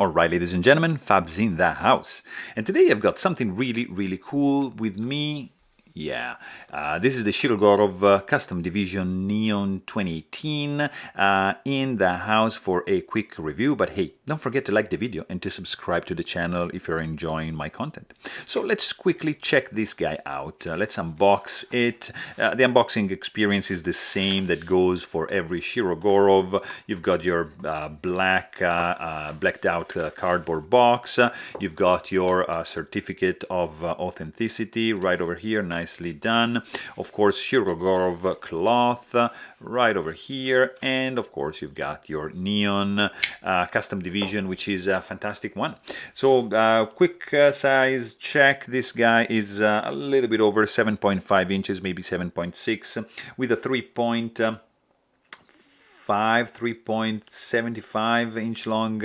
Alright, ladies and gentlemen, Fab's in the house. And today I've got something really cool with me. Yeah, this is the Shirogorov Custom Division Neon 2018 in the house for a quick review. But hey, don't forget to like the video and to subscribe to the channel if you're enjoying my content. So let's quickly check this guy out. Let's unbox it. The unboxing experience is the same that goes for every Shirogorov. You've got your blacked out cardboard box. You've got your certificate of authenticity right over here. Nicely done. Of course, Shirogorov cloth right over here, and of course you've got your Neon Custom Division, which is a fantastic one. So quick size check. This guy is a little bit over 7.5 inches, maybe 7.6, with a 3.75 inch long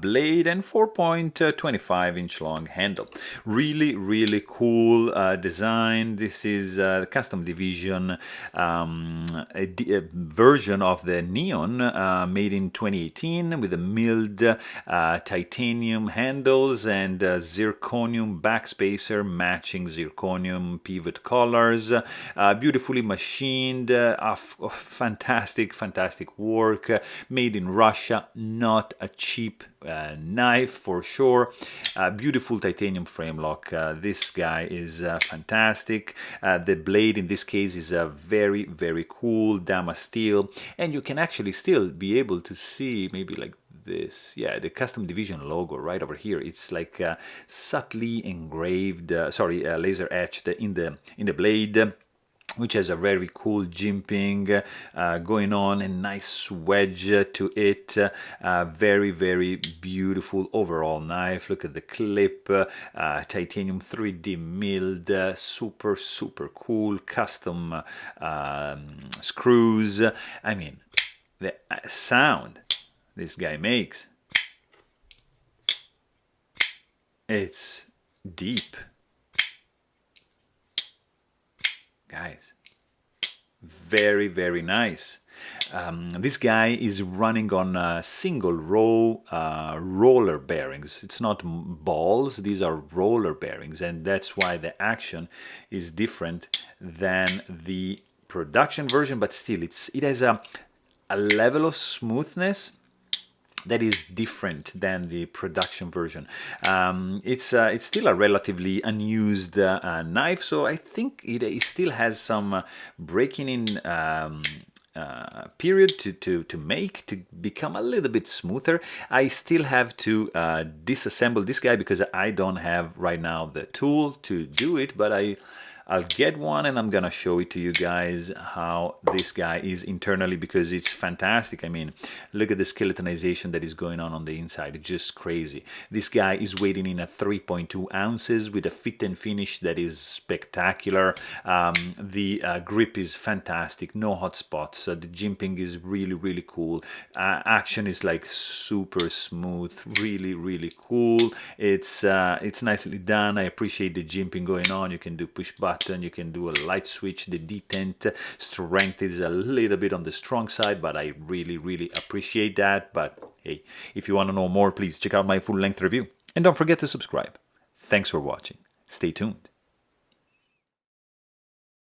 blade and 4.25 inch long handle. Really cool design. This is the Custom Division, a version of the Neon made in 2018 with the milled titanium handles and zirconium backspacer matching zirconium pivot collars. Beautifully machined, fantastic work, made in Russia, not a cheap knife for sure. Beautiful titanium frame lock. This guy is fantastic. The blade in this case is a very cool Dama steel, and you can actually still be able to see maybe like this, yeah, the Custom Division logo right over here. It's like subtly engraved, laser etched in the blade, which has a very cool jimping going on, and nice wedge to it. Very beautiful overall knife. Look at the clip, titanium 3D milled, super cool custom screws. I mean, the sound this guy makes, it's deep. Guys, very nice. This guy is running on single row roller bearings. It's not balls, these are roller bearings, and that's why the action is different than the production version, but still it has a level of smoothness that is different than the production version. It's still a relatively unused knife, so I think it still has some breaking in period to make to become a little bit smoother. I still have to disassemble this guy because I don't have right now the tool to do it, but I'll get one and I'm gonna show it to you guys how this guy is internally, because it's fantastic. I mean, look at the skeletonization that is going on the inside. It's just crazy. This guy is weighing in at 3.2 ounces with a fit and finish that is spectacular. The grip is fantastic, no hot spots. The jimping is really cool. Action is like super smooth, really cool. It's nicely done. I appreciate the jimping going on. You can do push button, you can do a light switch. The detent strength is a little bit on the strong side, but I really appreciate that. But hey, if you want to know more, please check out my full-length review, and don't forget to subscribe. Thanks for watching. Stay tuned.